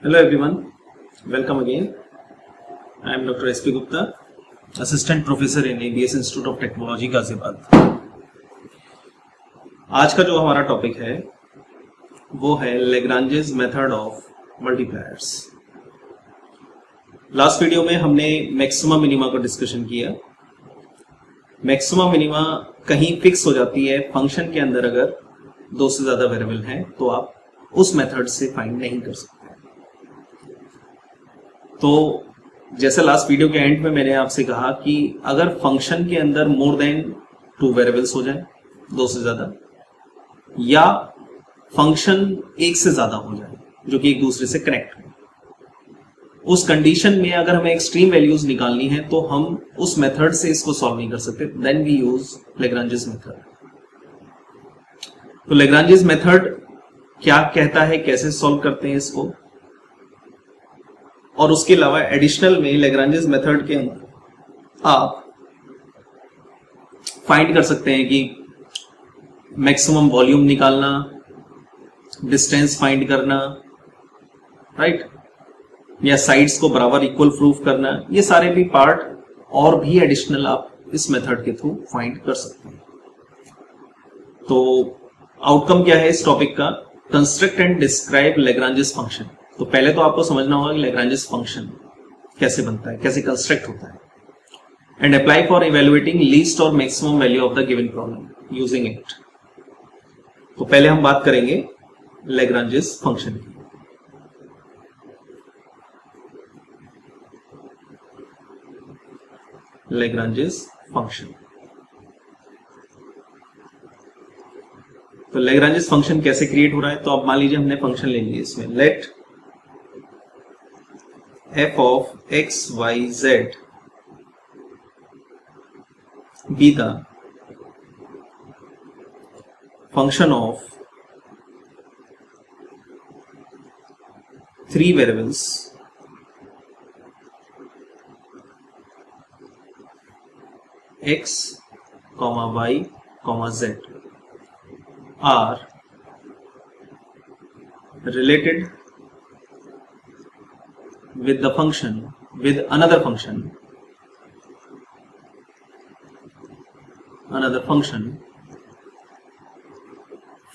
Hello everyone, welcome again. I am Dr. S.P. Gupta, Assistant Professor in ABS Institute of Technology, Ghaziabad. आज का जो हमारा topic है वो है Lagrange's method of multipliers. Last video में हमने मैक्सिमा मिनिमा को डिस्कशन किया। मैक्सिमा मिनिमा कहीं फिक्स हो जाती है फंक्शन के अंदर, अगर दो से ज्यादा वेरिएबल हैं तो आप उस मेथड से फाइंड नहीं कर सकते। तो जैसे लास्ट वीडियो के एंड में मैंने आपसे कहा कि अगर फंक्शन के अंदर मोर देन 2 वेरिएबल्स हो जाए, दो से ज्यादा, या फंक्शन एक से ज्यादा हो जाए जो कि एक दूसरे से कनेक्ट हो, उस कंडीशन में अगर हमें एक्सट्रीम वैल्यूज निकालनी है तो हम उस मेथड से इसको सॉल्व नहीं कर सकते। Then we use Lagrange's method. तो लैग्रांजेस मेथड क्या कहता है, कैसे सॉल्व करते हैं इसको, और उसके अलावा एडिशनल में लैग्रांजेस मेथड के अंदर आप फाइंड कर सकते हैं कि मैक्सिमम वॉल्यूम निकालना, डिस्टेंस फाइंड करना, राइट, या साइड्स को बराबर इक्वल प्रूफ करना। ये सारे भी पार्ट और भी एडिशनल आप इस मेथड के थ्रू फाइंड कर सकते हैं। तो आउटकम क्या है इस टॉपिक का? Construct and describe Lagrange's function. तो पहले तो आपको समझना होगा कि लैग्रांजेस फंक्शन कैसे बनता है, कैसे कंस्ट्रक्ट होता है, and apply for evaluating least और maximum value of the given problem using it. तो पहले हम बात करेंगे लैग्रांजेस फंक्शन की। लैग्रांजेस फंक्शन, तो लैग्रांजेस फंक्शन कैसे क्रिएट हो रहा है? तो अब मान लीजिए हमने फंक्शन ले लिया, इसमें late f of x y z be the function of 3 variables x, y, z are related with the function, with another function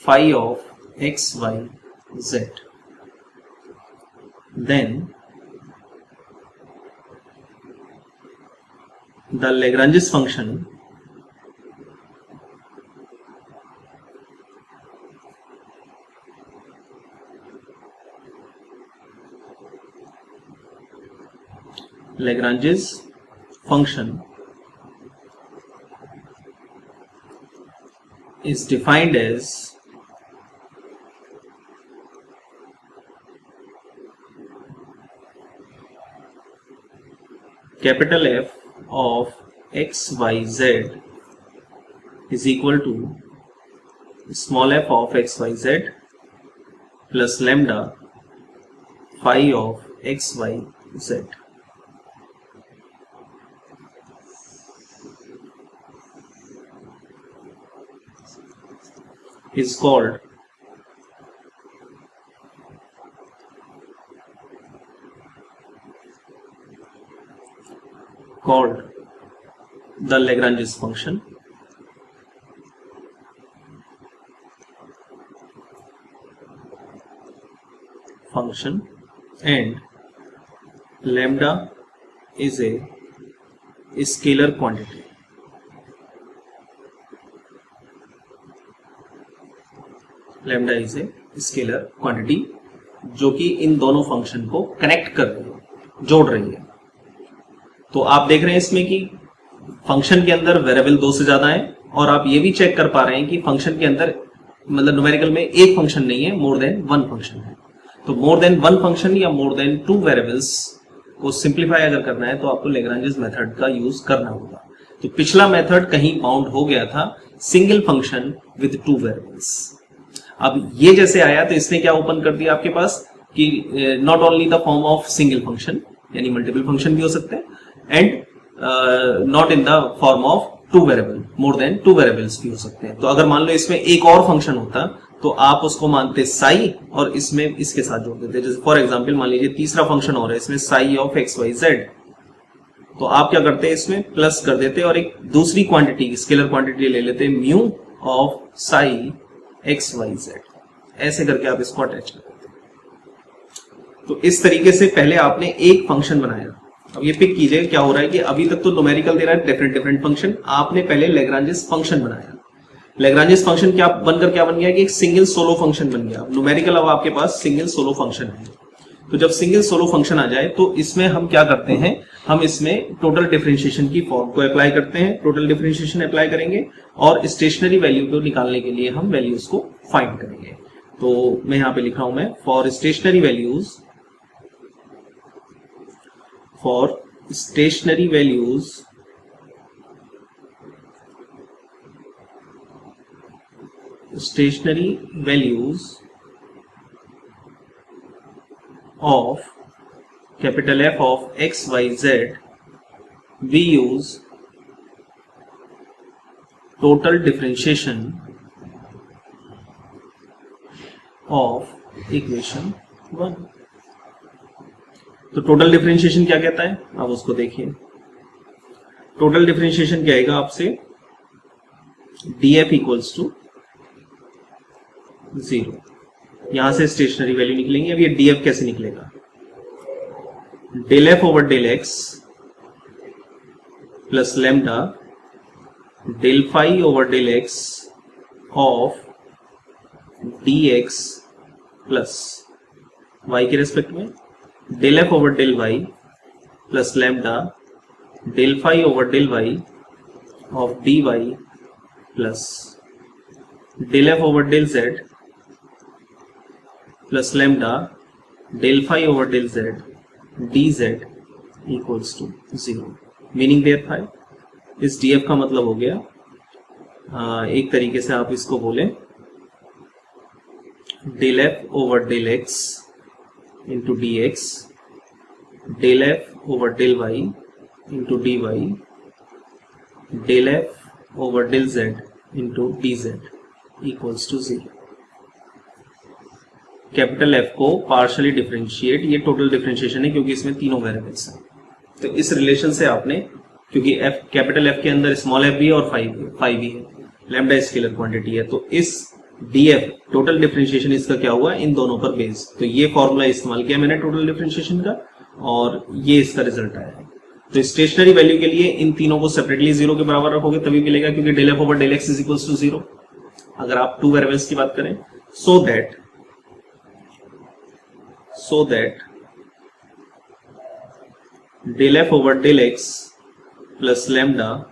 phi of x, y, z. Then the Lagrange's function is defined as capital F of x, y, z is equal to small f of x, y, z plus lambda phi of x, y, z. Is called the Lagrange's function, and lambda is a scalar quantity. Lambda is a scalar quantity जो कि इन दोनों function को connect कर रही है, जोड़ रही है। तो आप देख रहे हैं इसमें कि फंक्शन के अंदर वेरिएबल 2 से ज्यादा है, और आप ये भी चेक कर पा रहे हैं कि फंक्शन के अंदर मतलब न्यूमेरिकल में एक फंक्शन नहीं है, मोर देन 1 फंक्शन है। तो मोर देन 1 फंक्शन या मोर देन 2 वेरिएबल्स को सिंप्लीफाई अगर करना है तो आपको लैग्रांजेस मेथड का यूज करना होगा। तो पिछला मेथड कहीं बाउंड हो गया था सिंगल फंक्शन विद 2 वेरिएबल्स। अब ये जैसे आया तो इसने क्या ओपन कर दिया आपके पास कि not only the form of single function, यानी मल्टीपल फंक्शन भी हो सकते हैं, and not in the form of 2 variable, more than 2 variables भी हो सकते हैं। तो अगर मान लो इसमें एक और फंक्शन होता तो आप उसको मानते साई और इसमें इसके साथ जोड़ देते। जैसे फॉर एग्जांपल मान लीजिए तीसरा फंक्शन और है इसमें psi of x y z, तो आप क्या करते हैं इसमें प्लस कर देते और एक दूसरी क्वांटिटी स्केलर क्वांटिटी ले लेते हैं mu of psi x y z, ऐसे करके आप इसको अटैच कर देते हैं। तो इस तरीके से पहले आपने एक फंक्शन बनाया। अब ये पिक कीजिए क्या हो रहा है कि अभी तक तो न्यूमेरिकल दे रहा है डिफरेंट डिफरेंट फंक्शन, आपने पहले लैग्रांजेस फंक्शन बनाया। लैग्रांजेस फंक्शन क्या बनकर क्या बन गया कि एक सिंगल सोलो फंक्शन बन गया। न्यूमेरिकल अब आपके पास सिंगल सोलो फंक्शन है। तो जब सिंगल सोलो फंक्शन आ जाए तो इसमें हम क्या करते हैं, हम इसमें टोटल डिफरेंशिएशन की फॉर्म को अप्लाई करते हैं। टोटल डिफरेंशिएशन अप्लाई करेंगे और स्टेशनरी वैल्यू को निकालने के लिए हम वैल्यूज को फाइंड करेंगे। तो मैं यहां पे लिख रहा हूं मैं for stationary values, for stationary values of capital F of x, y, z, we use total differentiation of equation 1। तो टोटल डिफरेंशिएशन क्या कहता है, अब उसको देखिए। टोटल डिफरेंशिएशन क्या आएगा आपसे, df इक्वल्स टू 0। यहां से स्टेशनरी वैल्यू निकलेंगे। अब ये df कैसे निकलेगा, del f over del x plus lambda del phi over del x of d x plus y के रेस्पेक्ट में del f over del y plus lambda del phi over del y of d y plus del f over del z plus lambda del phi over del z d z equals to 0। Meaning there phi, इस d f का मतलब हो गया एक तरीके से आप इसको बोले del f over del x into d x, del f over del y into d y, del f over del z into d z equals to 0। Capital f को पार्शियली डिफरेंशिएट, ये टोटल डिफरेंशिएशन है क्योंकि इसमें तीनों variables हैं। तो इस relation से आपने, क्योंकि एफ कैपिटल एफ के अंदर स्मॉल एफ भी है और फाई भी है, लैम्डा स्केलर क्वांटिटी है, तो इस डी एफ टोटल डिफरेंशिएशन इसका क्या हुआ इन दोनों पर बेस। तो ये फॉर्मूला इस्तेमाल किया मैंने टोटल डिफरेंशिएशन का और ये इसका रिजल्ट आया है। तो स्टेशनरी वैल्यू के लिए इन तीनों को सेपरेटली 0 के बराबर रखोगे तभी मिलेगा, क्योंकि del f over del x is equals to 0 अगर आप टू वेरिएबल्स की बात करें। So that del f over del x plus lambda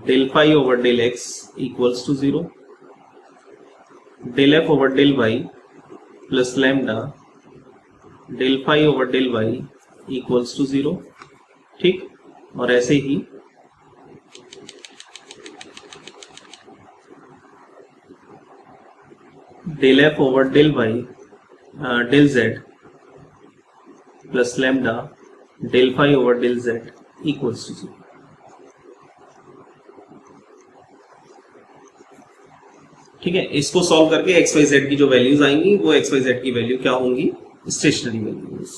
del phi over del x equals to 0, del f over del y plus lambda del phi over del y equals to 0। ठीक, और ऐसे ही del f over del y del z plus lambda del phi over del z equals to 0। ठीक है, इसको solve करके x y Z की जो वैल्यूज आएंगी वो एक्स वाई जेड की वैल्यू क्या होंगी, स्टेशनरी वैल्यूज।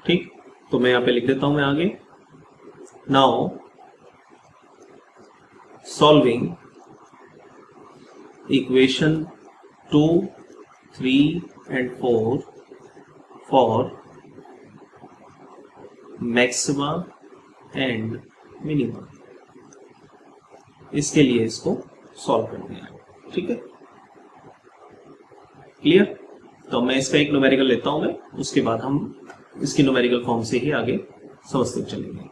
ठीक, तो मैं यहां पे लिख देता हूं मैं आगे। Now solving equation 2, 3 and 4 for maxima and minima, इसके लिए इसको सॉल्व करना है। ठीक है, क्लियर। तो मैं इसका एक न्यूमेरिकल लेता हूं मैं, उसके बाद हम इसकी न्यूमेरिकल फॉर्म से ही आगे समझते चलेंगे।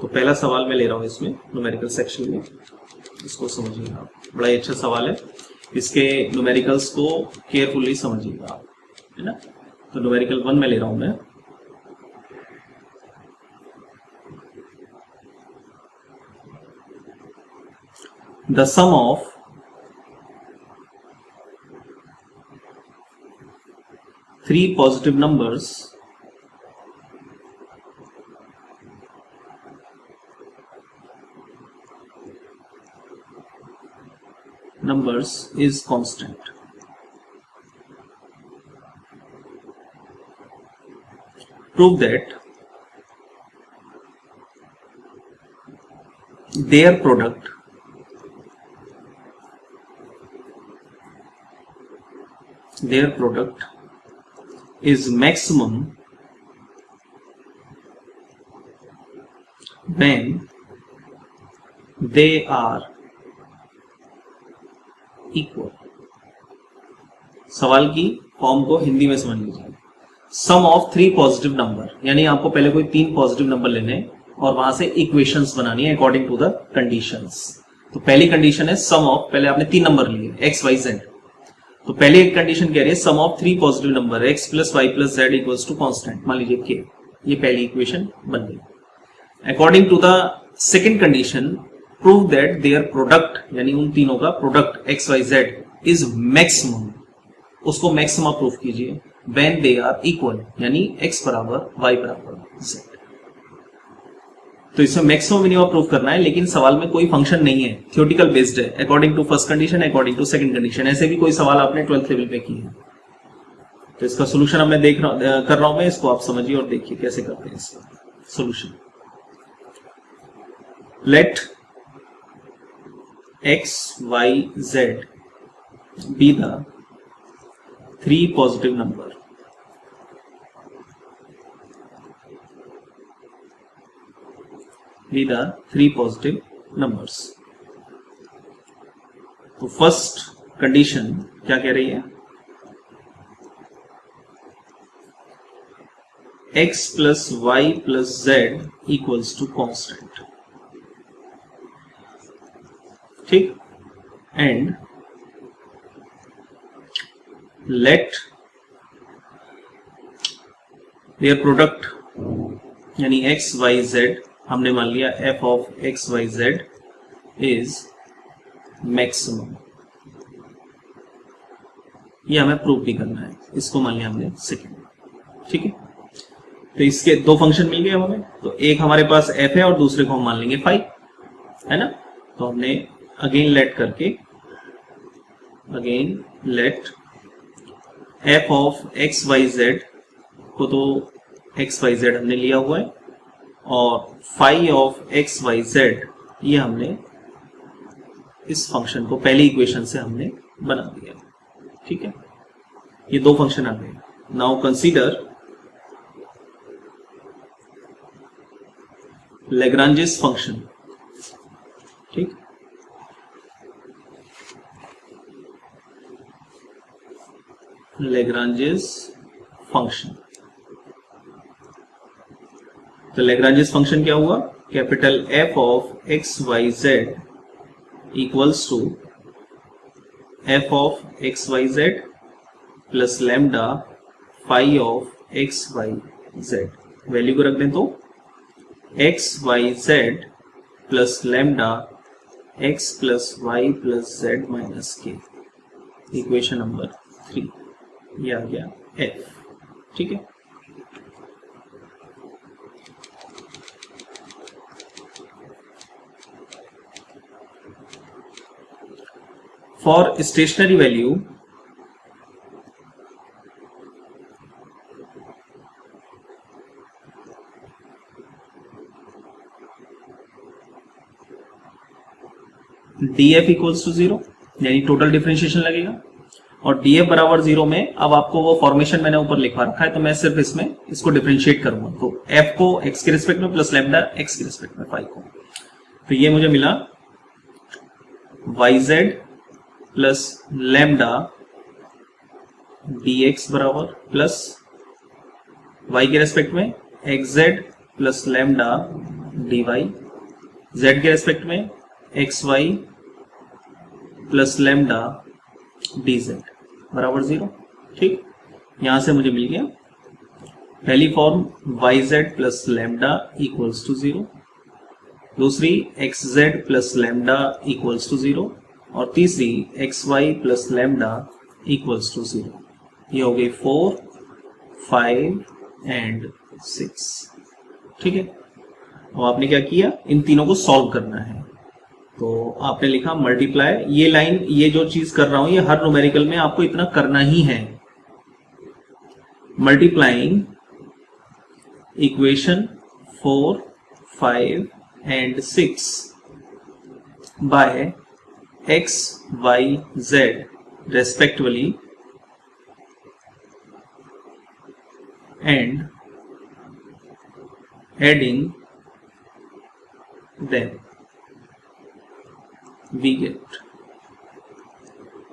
तो पहला सवाल मैं ले रहा हूं इसमें न्यूमेरिकल सेक्शन में, इसको समझिएगा आप, बड़ा ही अच्छा सवाल है। इसके न्यूमेरिकल्स को केयरफुली समझिएगा आप, है ना। तो न्यूमेरिकल 1 में ले रहा हूं मैं। The sum of three positive numbers is constant। prove that their product is maximum when they are equal। सवाल की फॉर्म को हिंदी में समझ लीजिए। सम ऑफ 3 पॉजिटिव नंबर, यानी आपको पहले कोई 3 पॉजिटिव नंबर लेने और वहां से इक्वेशंस बनानी है अकॉर्डिंग टू द कंडीशंस। तो पहली कंडीशन है सम ऑफ, पहले आपने 3 नंबर लिए एक्स वाई जेड, तो पहले एक कंडीशन कह रही है sum of 3 positive number x plus y plus z equals to constant, मान लीजिए के, ये पहली इक्वेशन बन गई। According to the second condition prove that their product, यानी उन तीनों का product x y z is maximum, उसको मैक्सिमम प्रूफ कीजिए व्हेन दे आर इक्वल, यानी x बराबर y बराबर z। तो इसमें मैक्सिमम मिनिमम प्रूफ करना है, लेकिन सवाल में कोई फंक्शन नहीं है, थ्योरेटिकल बेस्ड है, according to first condition, according to second condition. ऐसे भी कोई सवाल आपने 12th लेवल पे किए हैं। तो इसका सोल्यूशन अब मैं कर रहा हूं मैं, इसको आप समझिए और देखिए कैसे करते हैं इसका solution. Let x y z be the 3 positive number be the 3 positive numbers। तो फर्स्ट कंडीशन क्या कह रही है, x plus y plus z equals to constant, ठीक, एंड लेट देयर प्रोडक्ट, यानी एक्स वाई जेड, हमने मान लिया f of x y z is maximum, ये हमें प्रूव भी करना है, इसको मान लिया हमने सेकेंड, ठीक है। तो इसके 2 फंक्शन मिल गए हमें, तो एक हमारे पास एफ है और दूसरे को हम मान लेंगे फाई, है ना। तो हमने अगेन लेट करके, again let f of x y z को, तो एक्स वाई जेड हमने लिया हुआ है, और phi of x y z ये हमने इस फंक्शन को पहली इक्वेशन से हमने बना दिया, ठीक है। ये 2 फंक्शन आ गए। नाउ कंसीडर लैग्रांजेस फंक्शन, ठीक, लैग्रांजेस फंक्शन। तो लैग्रांजेस फंक्शन क्या हुआ, capital f of x y z equals to f of x y z plus lambda phi of x y z. Value को रख दें तो x y z plus lambda x plus y plus z minus k, equation number 3, ये आ गया f, ठीक है। For stationary value df equals to 0, यानी टोटल डिफरेंशिएशन लगेगा, और df बराबर 0 में अब आपको वो फॉर्मेशन मैंने ऊपर लिखवा रखा है, तो मैं सिर्फ इसमें इसको डिफरेंशिएट करूंगा। तो f को x के रिस्पेक्ट में प्लस लैम्डा x के रिस्पेक्ट में फाई को, तो ये मुझे मिला yz प्लस लैम्डा dx बराबर प्लस y के रेस्पेक्ट में xz plus lambda dy, z के रेस्पेक्ट में xy प्लस लैम्डा dz बराबर 0, ठीक। यहां से मुझे मिल गया पहली form yz plus lambda equals to 0, दूसरी xz plus lambda equals to 0, और तीसरी xy plus lambda equals to 0। ये हो गई 4, 5 एंड 6, ठीक है। अब आपने क्या किया, इन तीनों को सॉल्व करना है, तो आपने लिखा मल्टीप्लाई, ये लाइन, ये जो चीज कर रहा हूं ये हर न्यूमेरिकल में आपको इतना करना ही है। Multiplying equation 4, 5 and 6 by x, y, z respectively and adding them we get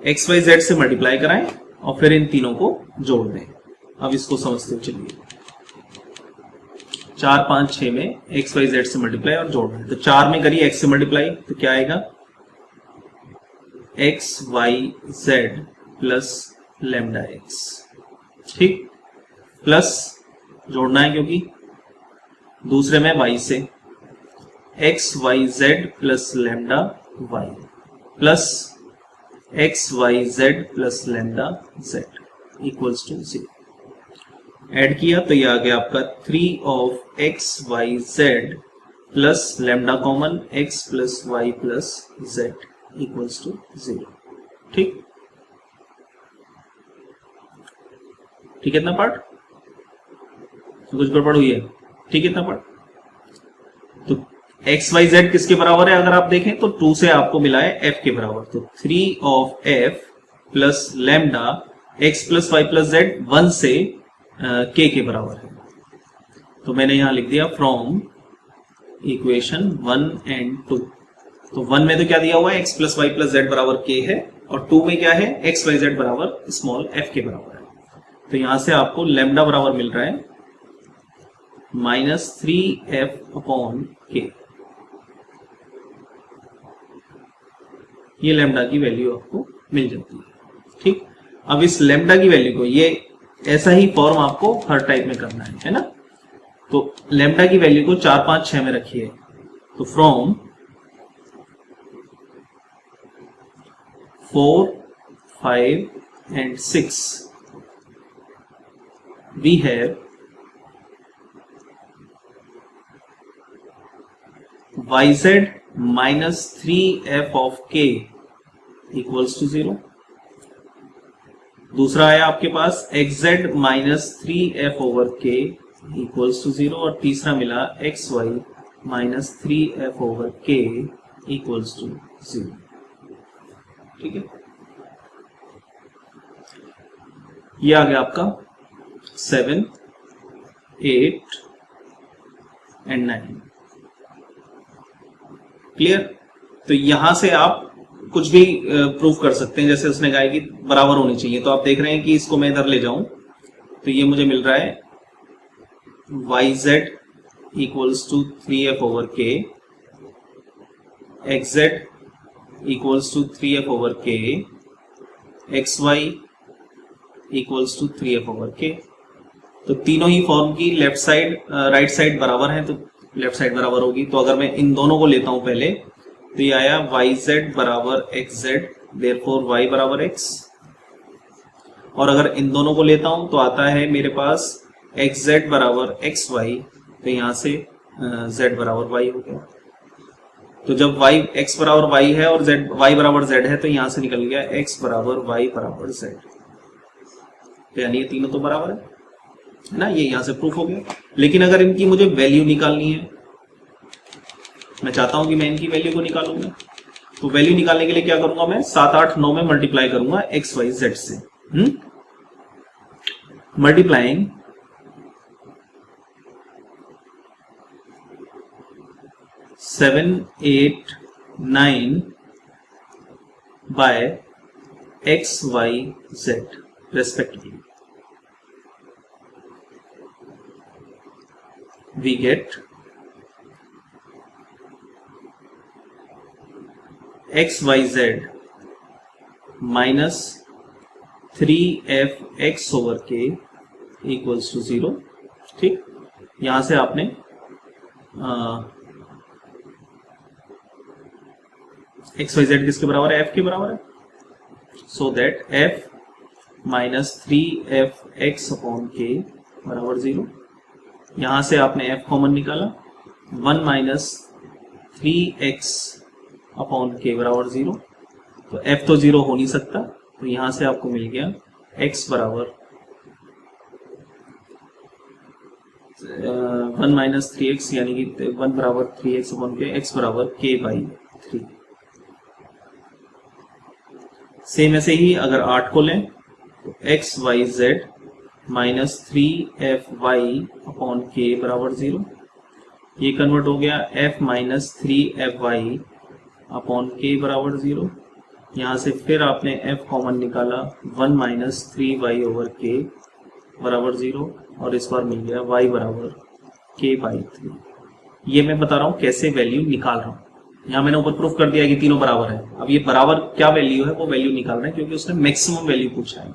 x, y, z से मल्टीप्लाई कराएं और फिर इन तीनों को जोड़ दें। अब इसको समझते चलिए। 4, 5, 6 में x, y, z से मल्टीप्लाई और जोड़ दें। तो 4 में करिए x से मल्टीप्लाई, तो क्या आएगा x, y, z plus lambda x, ठीक, प्लस जोड़ना है क्योंकि दूसरे में y से x, y, z plus lambda y plus x, y, z plus lambda z equals to 0। Add किया तो ये आ गया आपका 3 of x, y, z plus lambda common x plus y plus z equals to 0। ठीक, ठीक है इतना पार्ट, कुछ गड़बड़ हुई है? ठीक है इतना पार्ट। तो x, y, z किसके बराबर है? अगर आप देखें तो 2 से आपको मिला है f के बराबर, तो 3 of f plus lambda x plus y plus z 1 से k के बराबर है। तो मैंने यहां लिख दिया फ्रॉम इक्वेशन 1 एंड 2। तो 1 में तो क्या दिया हुआ है, x plus y plus z बराबर k है, और 2 में क्या है, x, y, z बराबर स्मॉल f के बराबर है। तो यहां से आपको लैम्डा बराबर मिल रहा है -3f अपॉन k। ये लैम्डा की वैल्यू आपको मिल जाती है। ठीक, अब इस लैम्डा की वैल्यू को, ये ऐसा ही फॉर्म आपको हर टाइप में करना है ना। तो लैम्डा की वैल्यू को 4, 5, 6 में रखिए। तो from 4, 5 and 6 we have yz minus 3f of k equals to 0। दूसरा आया आपके पास xz minus 3f over k equals to 0, और तीसरा मिला xy minus 3f over k equals to 0। ठीक है, ये आ गया आपका 7, 8 एंड 9। क्लियर? तो यहां से आप कुछ भी प्रूफ कर सकते हैं, जैसे उसने कहा कि बराबर होनी चाहिए। तो आप देख रहे हैं कि इसको मैं इधर ले जाऊं तो ये मुझे मिल रहा है yz equals to 3f over k, xz equals to 3f over k, xy equals to 3f over k। तो तीनों ही फॉर्म की लेफ्ट साइड राइट साइड बराबर है, तो लेफ्ट साइड बराबर होगी। तो अगर मैं इन दोनों को लेता हूं पहले, तो ये आया yz बराबर xz, देयरफॉर y बराबर x। और अगर इन दोनों को लेता हूं तो आता है मेरे पास xz बराबर xy, तो यहां से z बराबर y हो गया। तो जब y x बराबर y है और z y बराबर z है, तो यहां से निकल गया x बराबर y बराबर z। तो यानी ये तीनों तो बराबर है ना, ये यहां से प्रूफ हो गया। लेकिन अगर इनकी मुझे वैल्यू निकालनी है, मैं चाहता हूं कि मैं इनकी वैल्यू को निकालूंगा, तो वैल्यू निकालने के लिए क्या करूंगा, मैं 7, 8, 9 में मल्टीप्लाई करूंगा एक्स, वाई, जेड से। Multiplying seven, 8, 9 by x, y, z respectively, we get x, y, z minus 3f x over k equals to 0। ठीक, यहां से आपने x, y, z किसके बराबर है, f के बराबर है। So that f minus 3f x upon k बराबर 0। यहां से आपने f कॉमन निकाला, 1 माइनस 3x अपॉन k बराबर 0। तो f तो 0 हो नहीं सकता, तो यहां से आपको मिल गया x बराबर 1 माइनस 3x यानी कि 1 बराबर 3x अपॉन के, x बराबर k बाई 3। सेम ऐसे ही अगर 8 को लें तो x y z minus 3fy upon k बराबर 0। ये कन्वर्ट हो गया f minus 3fy upon k बराबर 0। यहाँ से फिर आपने f कॉमन निकाला, 1 माइनस 3y ओवर के बराबर 0 और इस बार मिल गया y बराबर k बाई 3। ये मैं बता रहा हूँ कैसे वैल्यू निकाल रहा हूँ। यहाँ मैंने ऊपर प्रूफ कर दिया कि तीनों बराबर है। अब ये बराबर क्या वैल्यू है वो वैल्यू निकाल रहे हैं क्योंकि उसने मैक्सिमम वैल्यू पूछा है।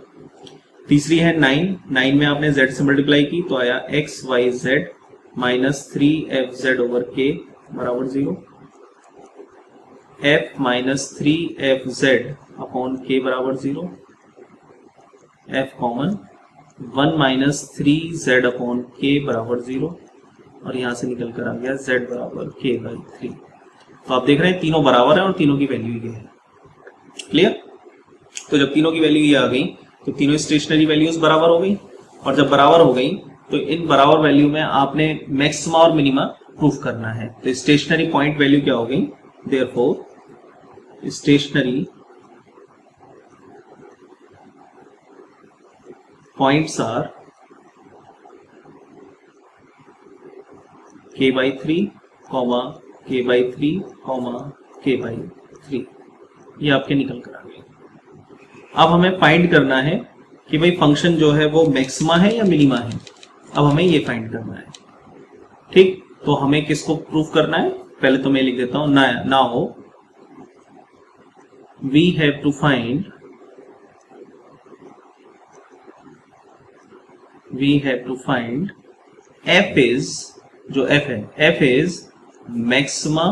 तीसरी है 9 में आपने z से मल्टीप्लाई की तो आया x y z minus 3f over k बराबर 0। f minus 3f upon k बराबर 0। f common 1 minus 3z upon k बराबर 0 और यहां से निकल कर आ गया z बराबर k बाई 3। तो आप देख रहे हैं तीनों बराबर है और तीनों की वैल्यू ये है। क्लियर? तो जब तीनों की वैल्यू ये आ गई तो तीनों स्टेशनरी वैल्यूज बराबर हो गई और जब बराबर हो गई तो इन बराबर वैल्यू में आपने मैक्सिमा और मिनिमा प्रूफ करना है। तो स्टेशनरी पॉइंट वैल्यू क्या हो गई? Therefore stationary points are k by 3, k by 3, k by 3। ये आपके निकल कर आ गए। अब हमें फाइंड करना है कि भाई फंक्शन जो है वो मैक्सिमा है या मिनिमा है। अब हमें ये फाइंड करना है। ठीक, तो हमें किसको प्रूफ करना है? पहले तो मैं लिख देता हूं, now we have to find f is, जो f है, f इज मैक्सिमा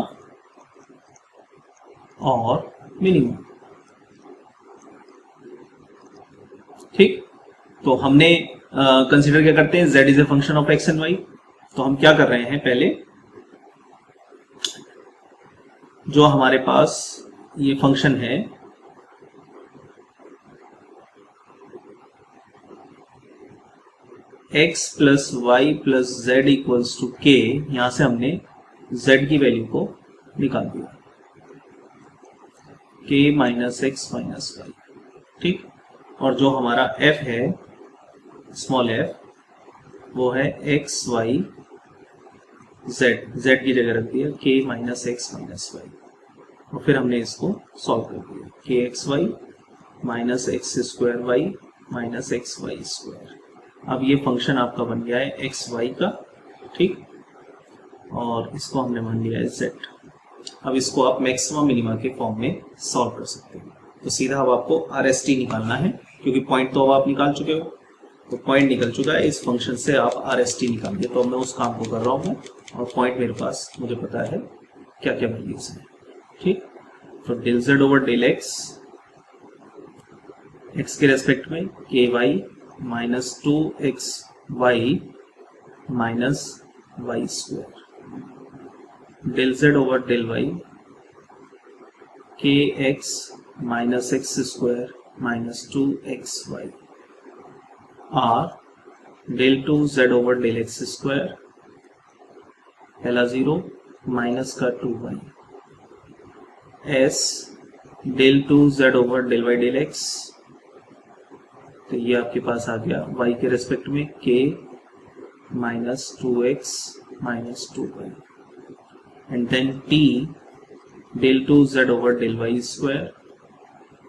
और मिनिमा। ठीक, तो हमने कंसीडर क्या करते हैं, z is a function of x and y। तो हम क्या कर रहे हैं, पहले जो हमारे पास ये फंक्शन है x plus y plus z equals to k, यहां से हमने z की वैल्यू को निकाल दिया, k minus x minus y. ठीक, और जो हमारा f है स्मॉल f, वो है एक्स वाई जेड की जगह रख दिया k minus x minus y और फिर हमने इसको सॉल्व कर दिया, k x y minus x square y minus x y square. अब ये फंक्शन आपका बन गया है एक्स वाई का। ठीक, और इसको हमने मान लिया है z। अब इसको आप मैक्सिमा मिनिमा के फॉर्म में सॉल्व कर सकते हैं। तो सीधा अब आपको RST निकालना है क्योंकि पॉइंट तो अब आप निकाल चुके हो, तो पॉइंट निकल चुका है, इस फंक्शन से आप RST निकालिए। तो मैं उस काम को कर रहा हूँ और पॉइंट मेरे पास मुझे पता है क्या क्या वैल्यूज है। ठीक, तो del z over del x, x के रेस्पेक्ट में k y minus 2x y minus y square, del z over del y के x minus x square minus 2x y, r del 2z over del x square, पहला 0 minus का 2y, s del 2z over del y del x, तो ये आपके पास आ गया y के respect में k minus 2x minus 2y, and then t del 2z over del y square,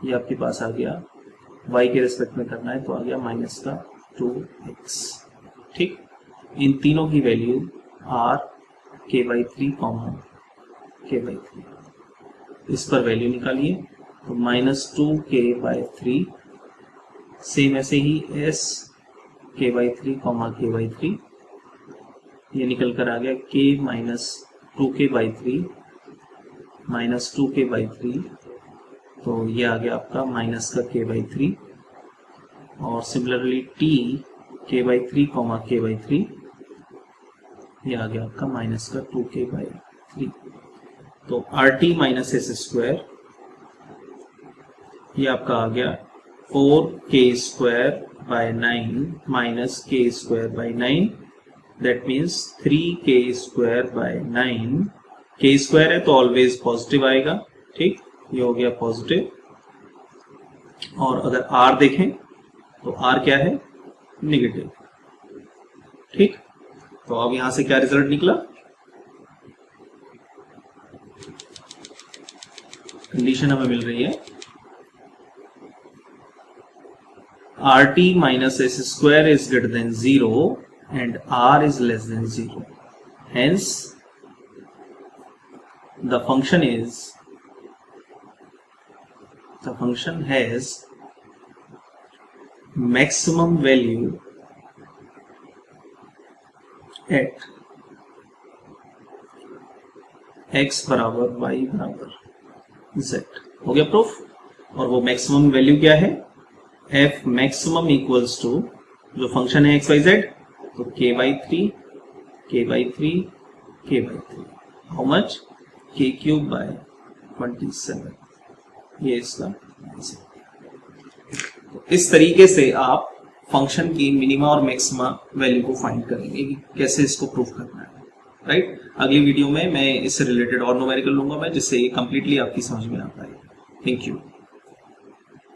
ये आपके पास आ गया y के रेस्पेक्ट में करना है तो आ गया माइनस का 2x। ठीक, इन तीनों की value r k by 3 k by 3, इस पर वैल्यू निकालिए तो माइनस 2k बाई 3, सेम ऐसे ही s k by 3 k by 3, ये निकल कर आ गया k minus 2k by 3 minus 2k by 3, तो ये आ गया आपका माइनस का k बाई 3, और similarly t k by 3 k by 3, ये आ गया आपका माइनस का 2k बाई 3। तो RT माइनस एस स्क्वायर, ये आपका आ गया 4k square by 9 minus k square by 9 that means 3k² 9, k square है तो ऑलवेज पॉजिटिव आएगा, ठीक, ये हो गया पॉजिटिव। और अगर r देखें तो r क्या है, नेगेटिव, ठीक। तो अब यहां से क्या रिजल्ट निकला, कंडीशन हमें मिल रही है RT minus s square is greater than 0 and R is less than 0. Hence, the function has maximum value at x बराबर y बराबर z। हो गया प्रूफ। और वो मैक्सिमम वैल्यू क्या है, f मैक्सिमम इक्वल्स टू जो फंक्शन है एक्स वाई जेड, तो k/3 हाउ मच, k³/27, ये इसका आंसर। तो इस तरीके से आप फंक्शन की मिनिमा और मैक्सिमा वैल्यू को फाइंड करेंगे कि कैसे इसको प्रूफ करना है, राइट। अगली वीडियो में मैं इससे रिलेटेड और न्यूमेरिकल लूंगा मैं, जिससे ये कंप्लीटली आपकी समझ में आ पाए। Thank you.